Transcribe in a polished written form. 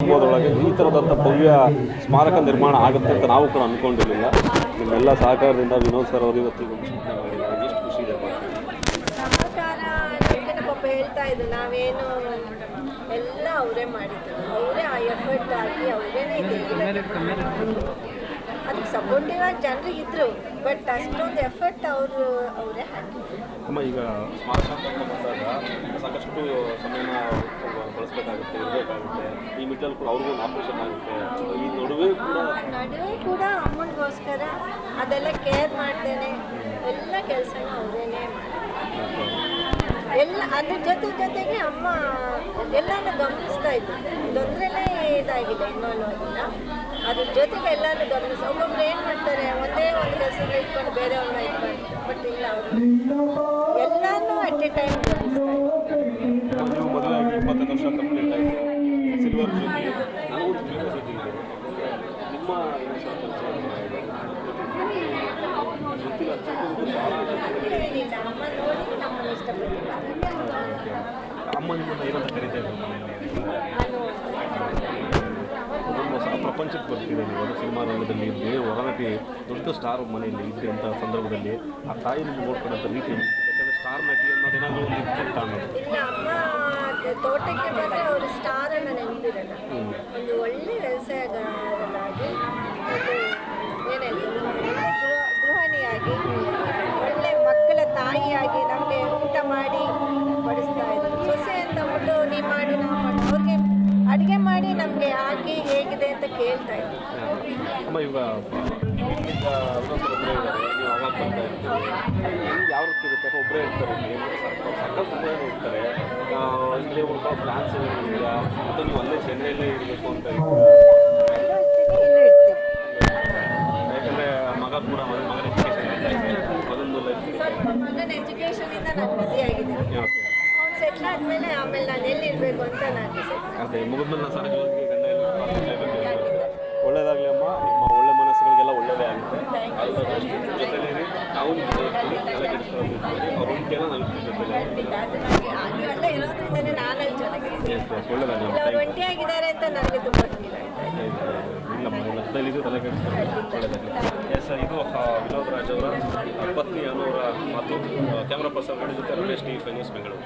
ಕುಟುಂಬದೊಳಗೆ ಈ ಥರದಂಥ ಭವ್ಯ ಸ್ಮಾರಕ ನಿರ್ಮಾಣ ಆಗುತ್ತೆ ಅಂತ ನಾವು ಕೂಡ ಅಂದ್ಕೊಂಡಿರಲಿಲ್ಲ. ನಿಮ್ಮೆಲ್ಲ ಸಹಕಾರದಿಂದ ವಿನೋದ್ ಸರ್ ಅವರು ಇವತ್ತಿಗೆ ಒಂದು ಸೂಚನೆ ಮಾಡಿದ್ದಾರೆ. ಎಷ್ಟು ಖುಷಿ ಇದೆ. ಸಹಕಾರ ಅನ್ನೋದಕ್ಕೆ ಪಾಪ ಹೇಳ್ತಾ ಇದ್ರು, ನಾವೇನು ಎಲ್ಲ ಅವರೇ ಮಾಡಿದ್ರು, ಅವರೇ ಆ ಎಫರ್ಟ್ ಹಾಕಿ ಅವರೇನೇ ಅದಕ್ಕೆ ಸಪೋರ್ಟಿವ್ ಆಗಿ ಜನರಿಗೆ ಇದ್ರು, ಬಟ್ ಅಷ್ಟೊಂದು ಎಫರ್ಟ್ ಅವರೇ ಹಾಕಿದ್ರು. ಅಮ್ಮ, ಈಗ ಸ್ಮಾರಕ ಅಂತ ಬಂದಾಗ ಸಾಕಷ್ಟು ಸಮಯನ ಬಳಸಬೇಕಾಗುತ್ತೆ, ಇರಬೇಕಾಗುತ್ತೆ. ಈ ಮಿಡ್ಲಲ್ಲಿ ಕೂಡ ಅವ್ರಿಗೂ ಒಂದು ಆಪರೇಷನ್ ಆಗುತ್ತೆ. ಈ ನಡುವೆ ಕೂಡ ಅಮ್ಮನಿಗೋಸ್ಕರ ಅದೆಲ್ಲ ಕೇರ್ ಮಾಡ್ತೇನೆ, ಎಲ್ಲ ಕೆಲಸನ ಅವರೇನೇ ಮಾಡ್ತಾರೆ. ಎಲ್ಲ ಅದ್ರ ಜೊತೆಗೆ ಅಮ್ಮ ಎಲ್ಲನೂ ಗಮನಿಸ್ತಾ ಇದ್ರು. ತೊಂದರೆನೇ ಇದಾಗಿದೆ ಇನ್ವಾಲ್ವ್ ಆಗಿಲ್ಲ, ಅದ್ರ ಜೊತೆಗೆ ಎಲ್ಲನೂ ಗಮನಿಸ. ಒಬ್ಬೊಬ್ರು ಏನು ಮಾಡ್ತಾರೆ, ಒಂದೇ ಒಂದು ಕೆಲಸನ ಇಟ್ಕೊಂಡು ಬೇರೆಯವ್ರನ್ನ ಇಟ್ಕೊಂಡು, ಬಟ್ ಇಲ್ಲ ಅವರು ಎಲ್ಲನೂ ಅಟ್ ಎ ಟೈಮ್ ಗಮನಿಸ್ತಾ ಇದ್ರು. ಮದುವೆಯಾಗಿ 25 ವರ್ಷ ಕಂಪ್ಲೀಟ್ ಆಯಿತು. ಸಿಲ್ವರ್ ಜೊತೆ ನಾವು ಸಿಲ್ವರ್ ಜೊತೆ ಇದೆ. ನಿಮ್ಮ ಏನಿಲ್ಲ, ಅಮ್ಮ ನೋಡಿ ನಮ್ಮನ್ನು ಇಷ್ಟಪಟ್ಟಿದ್ದಾರೆ. ಅಮ್ಮ ನಿಮ್ಮನ್ನು ಏನಂತ ಕರೀತಾ ಇದ್ದಾರೆ ಮನೆಯಲ್ಲಿ? ಪ್ರಪಂಚಕ್ಕೆ ಬರ್ತಿದೆ. ನೀವು ಸಿನಿಮಾ ರಂಗದಲ್ಲಿ ಬೇರೆ ಹೊರನಟಿ ದೊಡ್ಡ ಸ್ಟಾರ್ ಮನೆಯಲ್ಲಿ ಇದ್ರಿ ಅಂತ ಸಂದರ್ಭದಲ್ಲಿ ಆ ತಾಯಿ ನಿಮ್ಗೆ ನೋಡ್ಕೊಳ್ಳೋಂಥ ರೀತಿ, ಯಾಕಂದರೆ ಸ್ಟಾರ್ ನಟಿ ಅನ್ನೋದೇನಾದರೂ ಒಂದು ಇರ್ತಿತ್ತ ಅನ್ನೋದು. ಇಲ್ಲ, ಅಮ್ಮ ತೋಟಕ್ಕೆ ಬಂದರೆ ಅವರು ಸ್ಟಾರನ್ನು ನೆನಪಿರಲ್ಲ. ಒಂದು ಒಳ್ಳೆ ವ್ಯವಸಾಯಗಾರರಾಗಿ, ಗೃಹಿಣಿಯಾಗಿ, ಒಳ್ಳೆ ಮಕ್ಕಳ ತಾಯಿಯಾಗಿ ನಮಗೆ ಊಟ ಮಾಡಿ ಬಡಿಸ್ತಾ ಇದ್ರು. ಸೊಸೆ ಅಂತ ಬಿಟ್ಟು ನೀವು ಮಾಡಿ ನಾವು ಮಾಡಿ ಅವ್ರಿಗೆ ಅಡುಗೆ ಮಾಡಿ ನಮಗೆ ಹಾಕಿ ಹೇಗಿದೆ ಅಂತ ಕೇಳ್ತಾ ಇದ್ರು. ಅಮ್ಮ, ಇವಾಗ ಒಬ್ಬರೇ ಇದ್ದಾರೆ, ನೀವು ಆಗಾಗ ಬರ್ತಾ ಇರ್ತೀವಿ. ಯಾವ ರೀತಿ ಇರುತ್ತೆ? ಒಬ್ಬರೇ ಇರ್ತಾರೆ, ಸಕ್ಕಲ್ ತುಂಬ ಇರ್ತಾರೆ. ಇಲ್ಲಿ ಹುಡುಕ ಪ್ಲಾನ್ಸ್ ಏನಾದ್ರು ಇದೆಯಾ, ಮತ್ತು ನೀವು ಅಲ್ಲೇ ಚೆನ್ನೈಯಲ್ಲೇ ಇರಬೇಕು ಅಂತ ಯಾಕಂದರೆ ಮಗ ಕೂಡ ಮಗನ ಮಗನ ಎಜುಕೇಷನಿಂದ ನಾನು ಬ್ಯುಸಿ ಆಗಿದ್ದೀನಿ. ಅವ್ನು ಸೆಟ್ಲ್ ಆದಮೇಲೆ ಆಮೇಲೆ ನಾನು ಎಲ್ಲಿರಬೇಕು ಅಂತ ನಾನು ಅದೇ ಮುಗಿದ್ಮೇಲೆ ನಾನು ಸಹಜವಾಗಿ ಒಳ್ಳೇದಾಗಲಿ ಅಮ್ಮ. ನಿಮ್ಮ ಒಳ್ಳೆ ಮನಸ್ಸುಗಳಿಗೆಲ್ಲ ಒಳ್ಳೆಯದೇ ಆಗುತ್ತೆ. ಜೊತೆಲಿ ನಾವು ತಲೆ ಕೆಡಿಸ್ಕೊಳ್ಳೋದು ಅವ್ರ ಒಂಟಿಯೆಲ್ಲ ನಾವು ನೀವೆಲ್ಲ ಇರೋದ್ರಿಂದಲೇ ನಾನು ಅಲ್ಲಿ ಚೆನ್ನಾಗಿ ಒಳ್ಳೆದಾಗಲಿ. ಅವ್ರು ಒಂಟಿಯಾಗಿದ್ದಾರೆ ಅಂತ ನನಗೆ ತುಂಬ ಇಲ್ಲಮ್ಮ, ಲಕ್ಷದಲ್ಲಿದ್ದು ತಲೆ ಕೆಡಿಸ್ಕೊಳ್ಳೋದು ಒಳ್ಳೆಯದಾಗಲಿ. ಎಸ್, ಇದು ವಿನೋದ್ ರಾಜ್ ಅವರ ಪತ್ನಿ ಅನ್ನೋರ ಮಾತು. ಕ್ಯಾಮ್ರಾ ಪರ್ಸನ್ ಜೊತೆ ರಮೇಶ್, ಟಿ5 ನ್ಯೂಸ್, ಬೆಂಗಳೂರು.